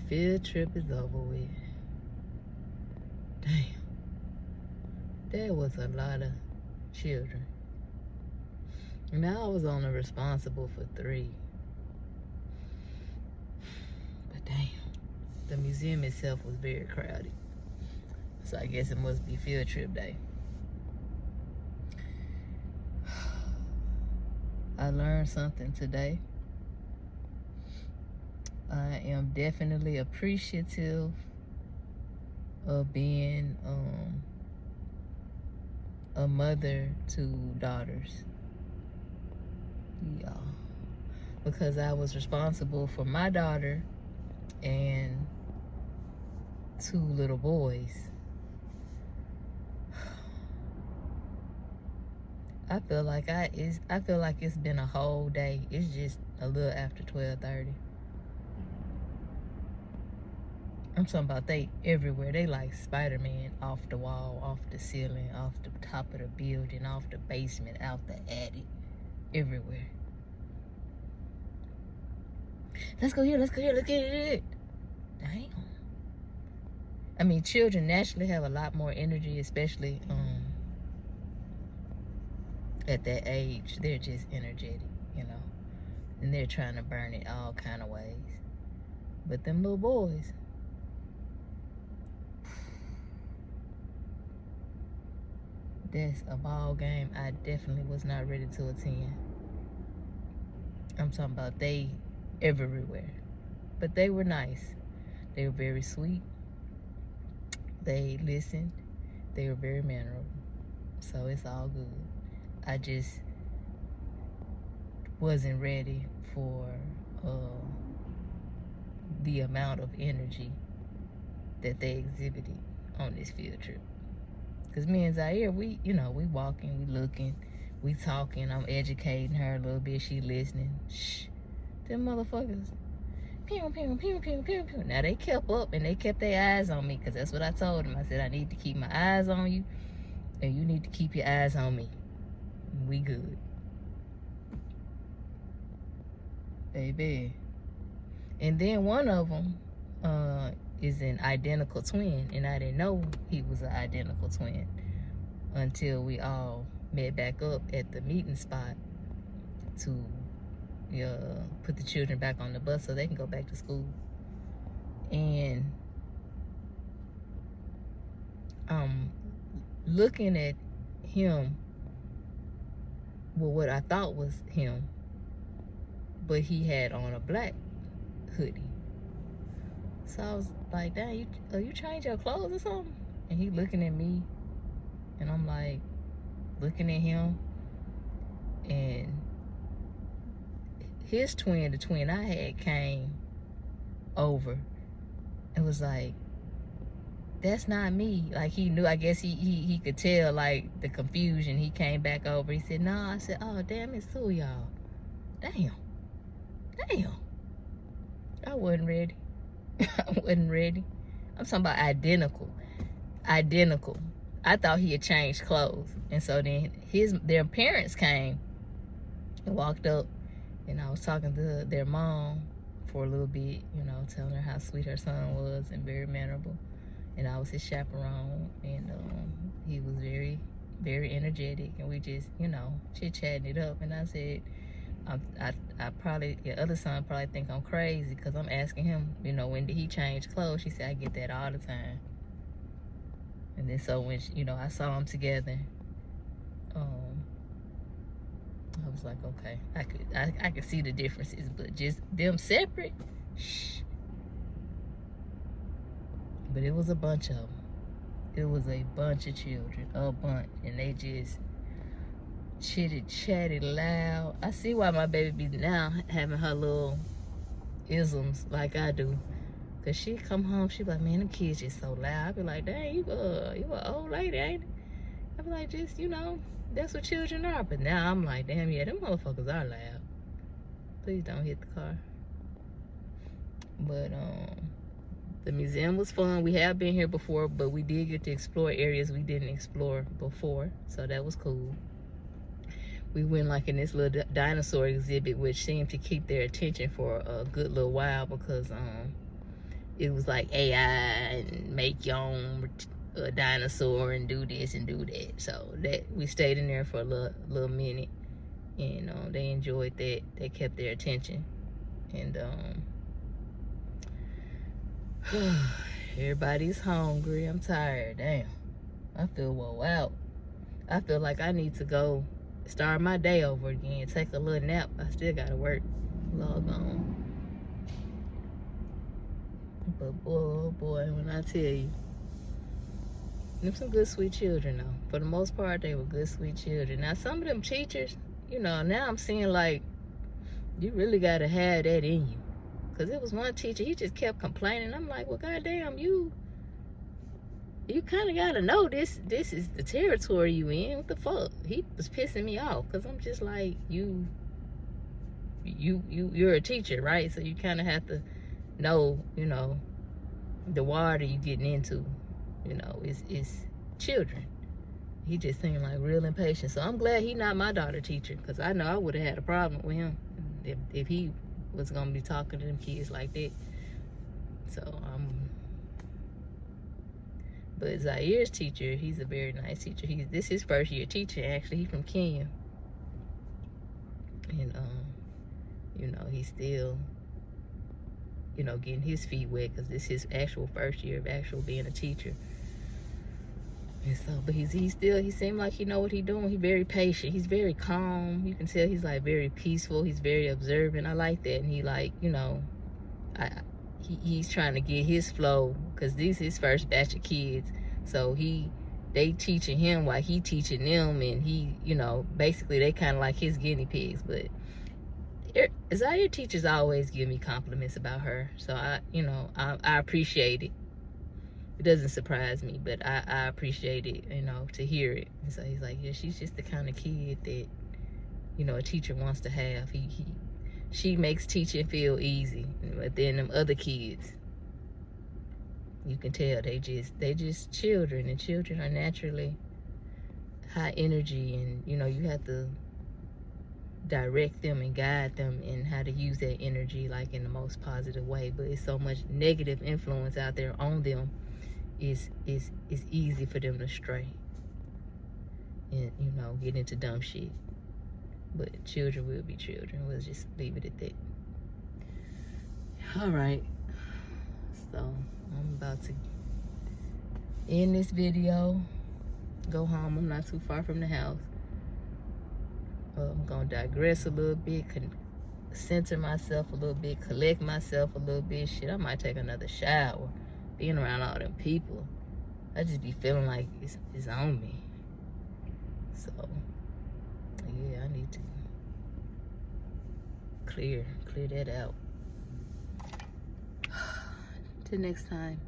field trip is over with. Damn. There was a lot of children. Now I was only responsible for 3. But damn, the museum itself was very crowded. So I guess it must be field trip day. I learned something today. I am definitely appreciative of being a mother to daughters. Yeah. Because I was responsible for my daughter and 2 little boys. I feel like it's been a whole day. It's just a little after 12:30. I'm talking about they everywhere. They like Spider-Man, off the wall, off the ceiling, off the top of the building, off the basement, out the attic, everywhere. Let's go here, let's go here, let's get it. Damn. I mean, children naturally have a lot more energy, especially at that age. They're just energetic, you know, and they're trying to burn it all kind of ways. But them little boys, that's a ball game I definitely was not ready to attend. I'm talking about they everywhere. But they were nice. They were very sweet. They listened. They were very mannerable. So it's all good. I just wasn't ready for the amount of energy that they exhibited on this field trip. Because me and Zaire, we walking, we looking, we talking. I'm educating her a little bit. She listening. Shh. Them motherfuckers. Pew, pew, pew, pew, pew, pew. Now, they kept up and they kept their eyes on me because that's what I told them. I said, I need to keep my eyes on you and you need to keep your eyes on me. We good. Baby. And then one of them is an identical twin, and I didn't know he was an identical twin until we all met back up at the meeting spot to put the children back on the bus so they can go back to school. And looking at him, well, what I thought was him, but he had on a black hoodie. So I was like, dang, you changed your clothes or something? And he looking at me, and I'm like, looking at him, and his twin, the twin I had, came over and was like, that's not me. Like, he knew, I guess he could tell, like, the confusion. He came back over. He said, no. I said, oh, damn, it's 2 of y'all. Damn. I wasn't ready. I wasn't ready. I'm talking about identical. I thought he had changed clothes. And so then their parents came and walked up, and I was talking to their mom for a little bit, telling her how sweet her son was and very mannerable. And I was his chaperone, and he was very, very energetic, and we just, chit-chatting it up. And I said, I probably, your other son probably think I'm crazy because I'm asking him, when did he change clothes? She said, I get that all the time. And then so when, I saw them together, I was like, okay, I could see the differences, but just them separate, shh. But it was a bunch of them. It was a bunch of children, a bunch, and they just chatted loud. I see why my baby be now having her little isms like I do. Cause she come home, she be like, man, the kids just so loud. I be like, dang, you an old lady, ain't it? I be like, just, that's what children are. But now I'm like, damn, yeah, them motherfuckers are loud. Please don't hit the car. But the museum was fun. We have been here before, but we did get to explore areas we didn't explore before, so that was cool. We went like in this little dinosaur exhibit, which seemed to keep their attention for a good little while because it was like AI and make your own dinosaur and do this and do that. So that we stayed in there for a little minute, and they enjoyed that. They kept their attention, and everybody's hungry. I'm tired. Damn, I feel wore out. I feel like I need to go start my day over again, take a little nap. I still gotta work. Log on. But boy, oh boy, when I tell you, them some good, sweet children, though. For the most part, they were good, sweet children. Now, some of them teachers, now I'm seeing, like, you really got to have that in you. Because it was one teacher, he just kept complaining. I'm like, well, goddamn, you kind of got to know this is the territory you in. What the fuck? He was pissing me off. Because I'm just like, you're a teacher, right? So you kind of have to know, the water you getting into. It's children. He just seemed like real impatient. So I'm glad he not my daughter teacher, because I know I would have had a problem with him if he was gonna be talking to them kids like that. So but Zair's teacher, he's a very nice teacher. This is his first year teaching, actually. He's from Kenya. And he's still getting his feet wet, because this is his actual first year of actual being a teacher. And so, but he seemed like he know what he's doing. He's very patient. He's very calm. You can tell he's like very peaceful. He's very observant. I like that. And he like, he's trying to get his flow, because this is his first batch of kids. So they teaching him while he teaching them, and he, basically they kind of like his guinea pigs. But Zaire teachers always give me compliments about her, so I appreciate it. It doesn't surprise me, but I appreciate it, to hear it. And so he's like, yeah, she's just the kind of kid that, a teacher wants to have. She makes teaching feel easy. But then them other kids, you can tell they just children, and children are naturally high energy, and you have to direct them and guide them in how to use that energy, like in the most positive way. But it's so much negative influence out there on them. It's easy for them to stray and get into dumb shit. But children will be children. We'll just leave it at that. All right, so I'm about to end this video, go home. I'm not too far from the house. I'm gonna digress a little bit, center myself a little bit, collect myself a little bit. Shit, I might take another shower. Being around all them people, I just be feeling like it's on me. So yeah, I need to clear that out. Till next time.